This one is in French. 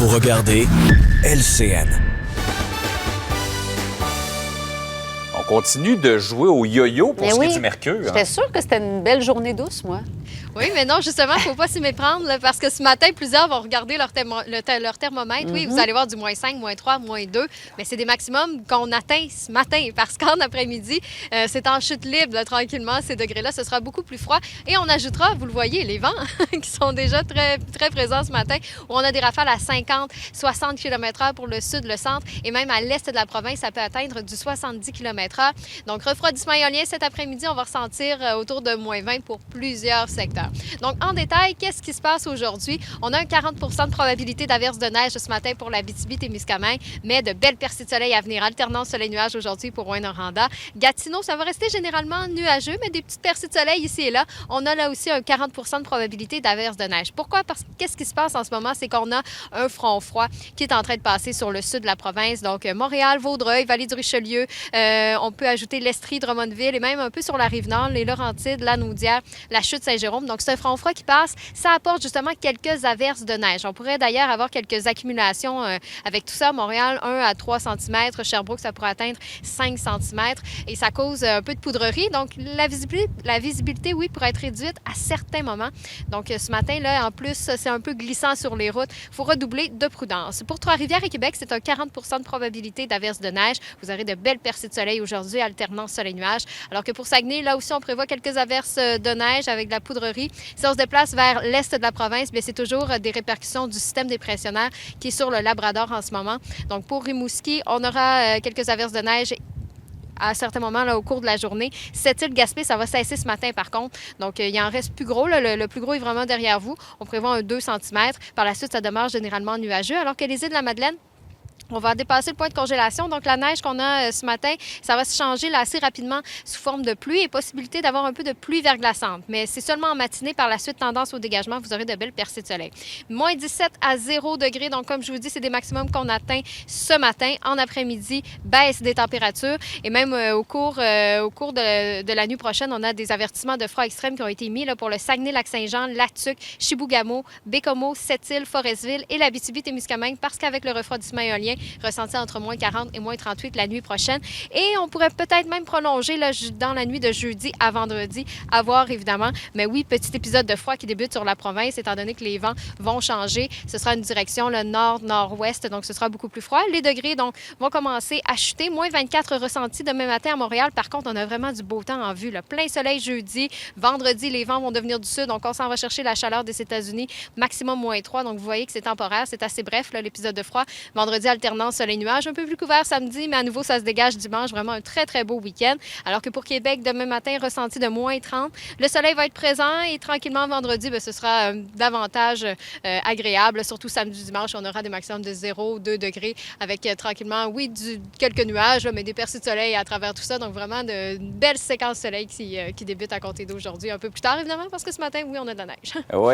Vous regardez LCN. On continue de jouer au yo-yo pour Mais ce qui oui, est du mercure. J'étais sûre que c'était une belle journée douce, moi. Oui, mais non, justement, il ne faut pas s'y méprendre là, parce que ce matin, plusieurs vont regarder leur thermomètre. Oui, vous allez voir du -5, -3, -2, mais c'est des maximums qu'on atteint ce matin parce qu'en après-midi, c'est en chute libre, là, tranquillement, ces degrés-là. Ce sera beaucoup plus froid. Et on ajoutera, vous le voyez, les vents qui sont déjà très, très présents ce matin, où on a des rafales à 50, 60 km/h pour le sud, le centre, et même à l'est de la province, ça peut atteindre du 70 km/h. Donc, refroidissement éolien cet après-midi, on va ressentir autour de -20 pour plusieurs secteurs. Donc, en détail, qu'est-ce qui se passe aujourd'hui? On a un 40 de probabilité d'averse de neige ce matin pour l'Abitibi-Témiscamingue, mais de belles percées de soleil à venir. Alternance soleil-nuage aujourd'hui pour Rouyn-Noranda. Gatineau, ça va rester généralement nuageux, mais des petites percées de soleil ici et là. On a là aussi un 40 de probabilité d'averse de neige. Pourquoi? Parce que qu'est-ce qui se passe en ce moment? C'est qu'on a un front froid qui est en train de passer sur le sud de la province. Donc, Montréal, Vaudreuil, Vallée-du-Richelieu. On peut ajouter l'Estrie, Drummondville et même un peu sur la Rive-Nord, les Laurentides, la Naudière, la Chute-Saint-Jérôme. Donc, c'est un front froid qui passe. Ça apporte justement quelques averses de neige. On pourrait d'ailleurs avoir quelques accumulations avec tout ça. Montréal, 1 à 3 cm. Sherbrooke, ça pourrait atteindre 5 cm. Et ça cause un peu de poudrerie. Donc, la visibilité, oui, pourrait être réduite à certains moments. Donc, ce matin, là, en plus, c'est un peu glissant sur les routes. Il faut redoubler de prudence. Pour Trois-Rivières et Québec, c'est un 40 de probabilité d'averse de neige. Vous aurez de belles percées de soleil aujourd'hui, alternance soleil-nuage. Alors que pour Saguenay, là aussi, on prévoit quelques averses de neige avec de la poudrerie. Si on se déplace vers l'est de la province, bien, c'est toujours des répercussions du système dépressionnaire qui est sur le Labrador en ce moment. Donc, pour Rimouski, on aura quelques averses de neige à certains moments là, au cours de la journée. Sept-Îles-Gaspé, ça va cesser ce matin par contre. Donc, il en reste plus gros. Là. Le plus gros est vraiment derrière vous. On prévoit un 2 cm. Par la suite, ça demeure généralement nuageux. Alors que les îles de la Madeleine, on va dépasser le point de congélation. Donc, la neige qu'on a ce matin, ça va se changer là, assez rapidement sous forme de pluie et possibilité d'avoir un peu de pluie verglaçante. Mais c'est seulement en matinée. Par la suite, tendance au dégagement, vous aurez de belles percées de soleil. -17 à 0 degrés. Donc, comme je vous dis, c'est des maximums qu'on atteint ce matin. En après-midi, baisse des températures. Et même au cours de la nuit prochaine, on a des avertissements de froid extrême qui ont été mis là, pour le Saguenay-Lac-Saint-Jean, Latuc, Chibougamau, Bécomo, Sept-Îles, Forestville et l'Abitibi-Témiscamingue parce qu'avec le refroidissement éolien, ressenti entre -40 et -38 la nuit prochaine. Et on pourrait peut-être même prolonger là, dans la nuit de jeudi à vendredi, à voir évidemment. Mais oui, petit épisode de froid qui débute sur la province, étant donné que les vents vont changer. Ce sera une direction le nord-nord-ouest, donc ce sera beaucoup plus froid. Les degrés donc vont commencer à chuter. -24 ressenti demain matin à Montréal. Par contre, on a vraiment du beau temps en vue. Là. Plein soleil jeudi. Vendredi, les vents vont devenir du sud, donc on s'en va chercher la chaleur des États-Unis. Maximum -3, donc vous voyez que c'est temporaire. C'est assez bref, là, l'épisode de froid. Vendredi, alternance soleil-nuage, un peu plus couvert samedi, mais à nouveau, ça se dégage dimanche. Vraiment un très, très beau week-end. Alors que pour Québec, demain matin, ressenti de -30. Le soleil va être présent et tranquillement, vendredi, bien, ce sera davantage agréable. Surtout samedi, dimanche, on aura des maximums de 0, 2 degrés avec tranquillement, oui, quelques nuages, là, mais des percées de soleil à travers tout ça. Donc, vraiment, de belles séquences de soleil qui débutent à compter d'aujourd'hui. Un peu plus tard, évidemment, parce que ce matin, oui, on a de la neige. Oui.